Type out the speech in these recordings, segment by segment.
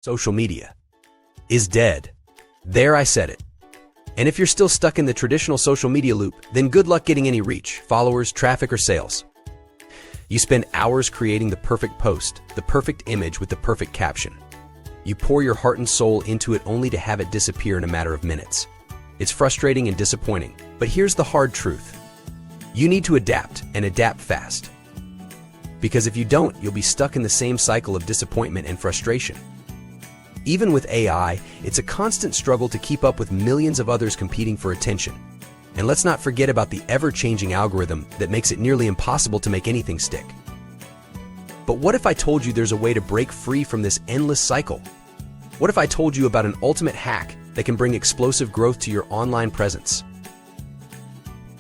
Social media is dead. There, I said it. And if you're still stuck in the traditional social media loop, then good luck getting any reach, followers, traffic, or sales. You spend hours creating the perfect post, the perfect image with the perfect caption. You pour your heart and soul into it only to have it disappear in a matter of minutes. It's frustrating and disappointing, but here's the hard truth. You need to adapt, and adapt fast. Because if you don't, you'll be stuck in the same cycle of disappointment and frustration. Even with AI, it's a constant struggle to keep up with millions of others competing for attention. And let's not forget about the ever-changing algorithm that makes it nearly impossible to make anything stick. But what if I told you there's a way to break free from this endless cycle? What if I told you about an ultimate hack that can bring explosive growth to your online presence?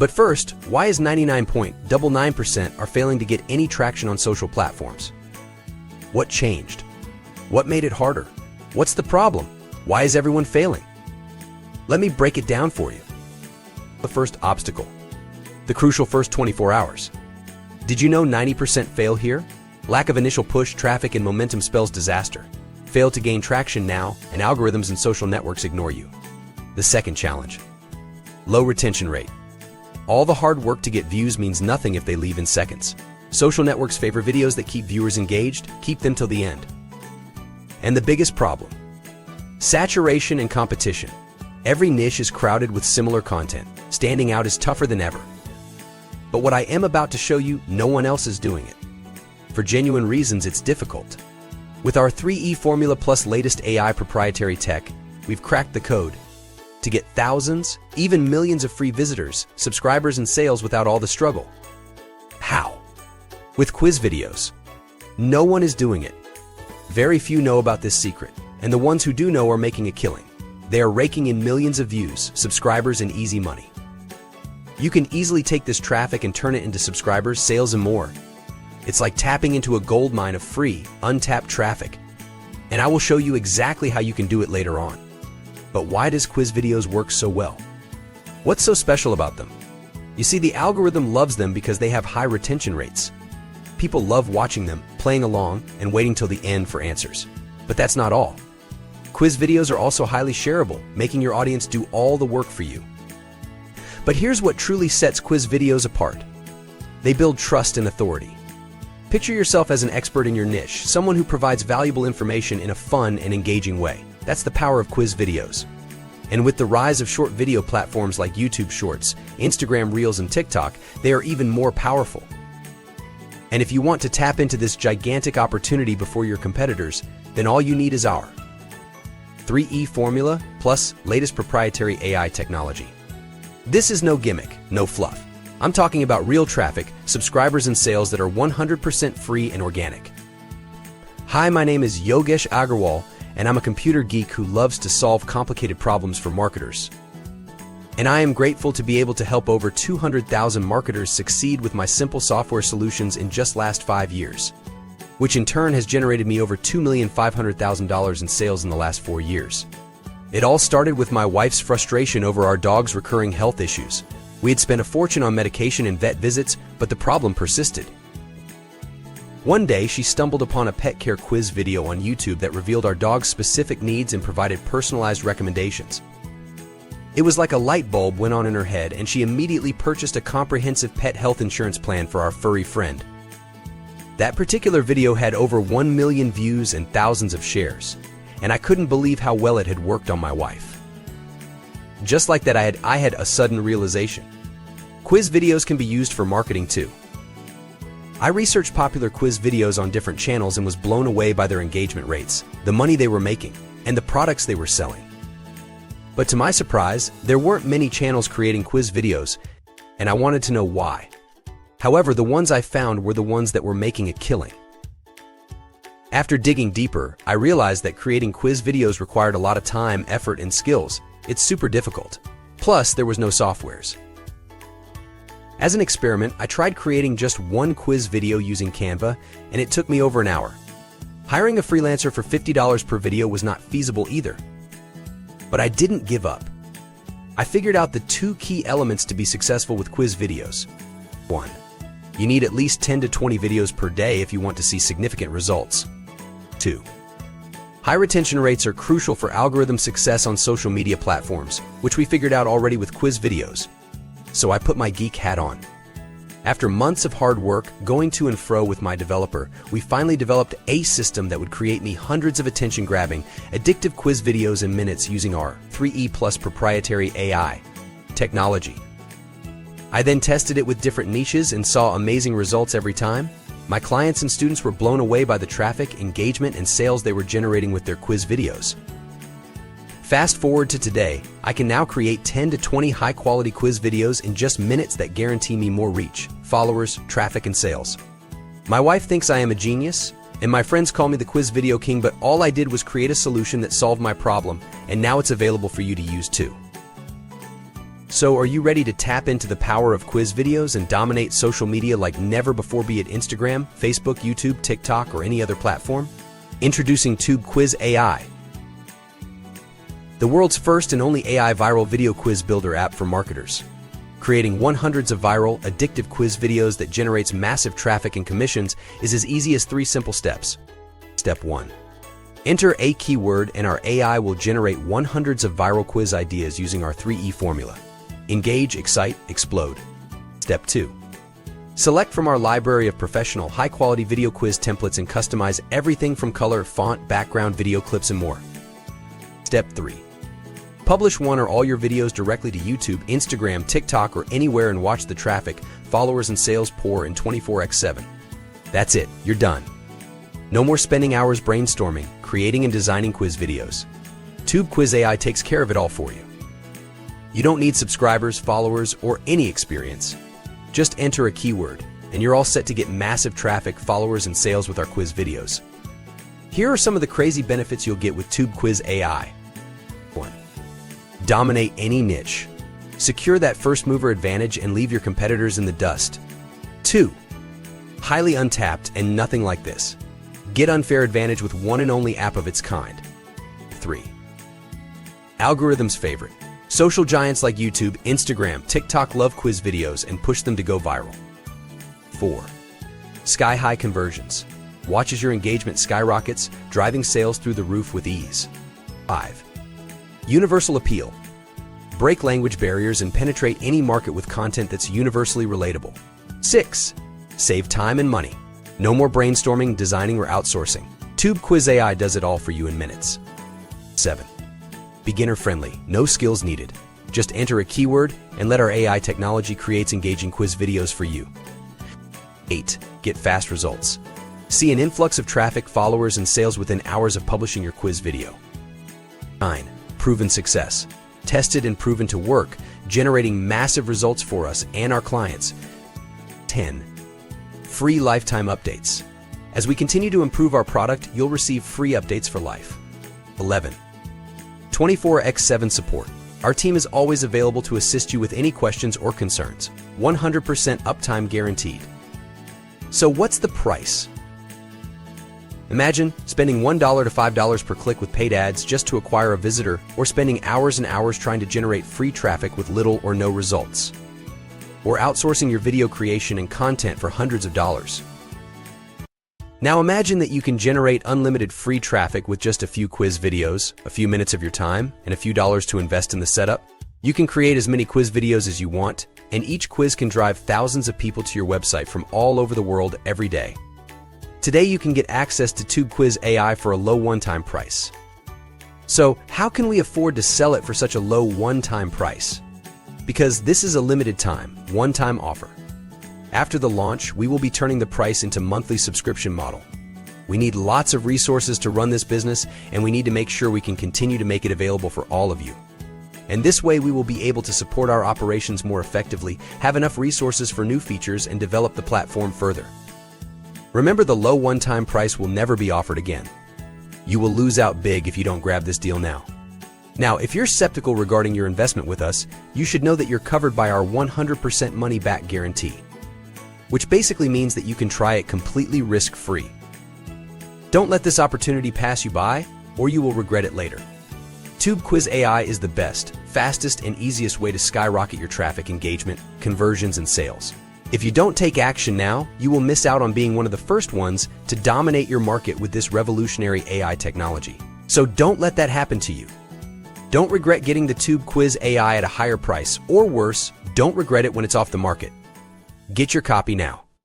But first, why is 99.99% are failing to get any traction on social platforms? What changed? What made it harder? What's the problem? Why is everyone failing? Let me break it down for you. The first obstacle. The crucial first 24 hours. Did you know 90% fail here? Lack of initial push, traffic, and momentum spells disaster. Fail to gain traction now, and algorithms and social networks ignore you. The second challenge. Low retention rate. All the hard work to get views means nothing if they leave in seconds. Social networks favor videos that keep viewers engaged, keep them till the end. And the biggest problem. Saturation and competition. Every niche is crowded with similar content. Standing out is tougher than ever. But what I am about to show you, no one else is doing it. For genuine reasons, it's difficult. With our 3E formula plus latest AI proprietary tech, we've cracked the code to get thousands, even millions of free visitors, subscribers, and sales without all the struggle. How? With quiz videos. No one is doing it. Very few know about this secret, and the ones who do know are making a killing. They are raking in millions of views, subscribers, and easy money. You can easily take this traffic and turn it into subscribers, sales, and more. It's like tapping into a gold mine of free, untapped traffic. And I will show you exactly how you can do it later on. But why does quiz videos work so well? What's so special about them? You see, the algorithm loves them because they have high retention rates. People love watching them, playing along, and waiting till the end for answers. But that's not all. Quiz videos are also highly shareable, making your audience do all the work for you. But here's what truly sets quiz videos apart. They build trust and authority. Picture yourself as an expert in your niche, someone who provides valuable information in a fun and engaging way. That's the power of quiz videos. And with the rise of short video platforms like YouTube Shorts, Instagram Reels, and TikTok, they are even more powerful. And if you want to tap into this gigantic opportunity before your competitors, then all you need is our 3E formula plus latest proprietary AI technology. This is no gimmick, no fluff. I'm talking about real traffic, subscribers, and sales that are 100% free and organic. Hi, my name is Yogesh Agarwal, and I'm a computer geek who loves to solve complicated problems for marketers. And I am grateful to be able to help over 200,000 marketers succeed with my simple software solutions in just last 5 years, which in turn has generated me over $2,500,000 in sales in the last 4 years. It all started with my wife's frustration over our dog's recurring health issues. We had spent a fortune on medication and vet visits, but the problem persisted. One day, she stumbled upon a pet care quiz video on YouTube that revealed our dog's specific needs and provided personalized recommendations. It was like a light bulb went on in her head, and she immediately purchased a comprehensive pet health insurance plan for our furry friend. That particular video had over 1 million views and thousands of shares, and I couldn't believe how well it had worked on my wife. Just like that, I had a sudden realization. Quiz videos can be used for marketing too. I researched popular quiz videos on different channels and was blown away by their engagement rates, the money they were making, and the products they were selling. But to my surprise, there weren't many channels creating quiz videos, and I wanted to know why. However, the ones I found were the ones that were making a killing. After digging deeper, I realized that creating quiz videos required a lot of time, effort, and skills. It's super difficult. Plus, there was no softwares. As an experiment, I tried creating just one quiz video using Canva, and it took me over an hour. Hiring a freelancer for $50 per video was not feasible either. But I didn't give up. I figured out the 2 key elements to be successful with quiz videos. 1. You need at least 10 to 20 videos per day if you want to see significant results. 2. High retention rates are crucial for algorithm success on social media platforms, which we figured out already with quiz videos. So I put my geek hat on. After months of hard work, going to and fro with my developer, we finally developed a system that would create me hundreds of attention-grabbing, addictive quiz videos in minutes using our 3E Plus proprietary AI technology. I then tested it with different niches and saw amazing results every time. My clients and students were blown away by the traffic, engagement, and sales they were generating with their quiz videos. Fast forward to today, I can now create 10 to 20 high-quality quiz videos in just minutes that guarantee me more reach, followers, traffic, and sales. My wife thinks I am a genius, and my friends call me the quiz video king, but all I did was create a solution that solved my problem, and now it's available for you to use too. So are you ready to tap into the power of quiz videos and dominate social media like never before, be it Instagram, Facebook, YouTube, TikTok, or any other platform? Introducing TubeQuiz AI, the world's first and only AI viral video quiz builder app for marketers. Creating hundreds of viral, addictive quiz videos that generates massive traffic and commissions is as easy as 3 simple steps. Step 1. Enter a keyword and our AI will generate hundreds of viral quiz ideas using our 3E formula. Engage, excite, explode. Step 2. Select from our library of professional, high-quality video quiz templates and customize everything from color, font, background, video clips, and more. Step 3. Publish one or all your videos directly to YouTube, Instagram, TikTok, or anywhere and watch the traffic, followers, and sales pour in 24x7. That's it, you're done. No more spending hours brainstorming, creating, and designing quiz videos. TubeQuiz AI takes care of it all for you. You don't need subscribers, followers, or any experience. Just enter a keyword, and you're all set to get massive traffic, followers, and sales with our quiz videos. Here are some of the crazy benefits you'll get with TubeQuiz AI. 1. Dominate any niche. Secure that first mover advantage and leave your competitors in the dust. 2. Highly untapped and nothing like this. Get unfair advantage with one and only app of its kind. 3. Algorithm's favorite. Social giants like YouTube, Instagram, TikTok love quiz videos and push them to go viral. 4. Sky-high conversions. Watch as your engagement skyrockets, driving sales through the roof with ease. 5. Universal appeal. Break language barriers and penetrate any market with content that's universally relatable. 6. Save time and money. No more brainstorming, designing, or outsourcing. TubeQuiz AI does it all for you in minutes. 7. Beginner-friendly, no skills needed. Just enter a keyword and let our AI technology create engaging quiz videos for you. 8. Get fast results. See an influx of traffic, followers, and sales within hours of publishing your quiz video. 9. Proven success. Tested and proven to work, generating massive results for us and our clients. 10. Free lifetime updates. As we continue to improve our product, you'll receive free updates for life. 11. 24x7 support. Our team is always available to assist you with any questions or concerns. 100% uptime guaranteed. So what's the price? Imagine spending $1 to $5 per click with paid ads just to acquire a visitor, or spending hours and hours trying to generate free traffic with little or no results. Or outsourcing your video creation and content for hundreds of dollars. Now imagine that you can generate unlimited free traffic with just a few quiz videos, a few minutes of your time, and a few dollars to invest in the setup. You can create as many quiz videos as you want, and each quiz can drive thousands of people to your website from all over the world every day. Today you can get access to TubeQuiz AI for a low one-time price. So how can we afford to sell it for such a low one-time price? Because this is a limited time, one-time offer. After the launch, we will be turning the price into monthly subscription model. We need lots of resources to run this business, and we need to make sure we can continue to make it available for all of you. And this way we will be able to support our operations more effectively, have enough resources for new features, and develop the platform further. Remember, the low one-time price will never be offered again. You will lose out big if you don't grab this deal now. Now, if you're skeptical regarding your investment with us, you should know that you're covered by our 100% money-back guarantee, which basically means that you can try it completely risk-free. Don't let this opportunity pass you by, or you will regret it later. TubeQuiz AI is the best, fastest, and easiest way to skyrocket your traffic, engagement, conversions, and sales. If you don't take action now, you will miss out on being one of the first ones to dominate your market with this revolutionary AI technology. So don't let that happen to you. Don't regret getting the TubeQuiz AI at a higher price, or worse, don't regret it when it's off the market. Get your copy now.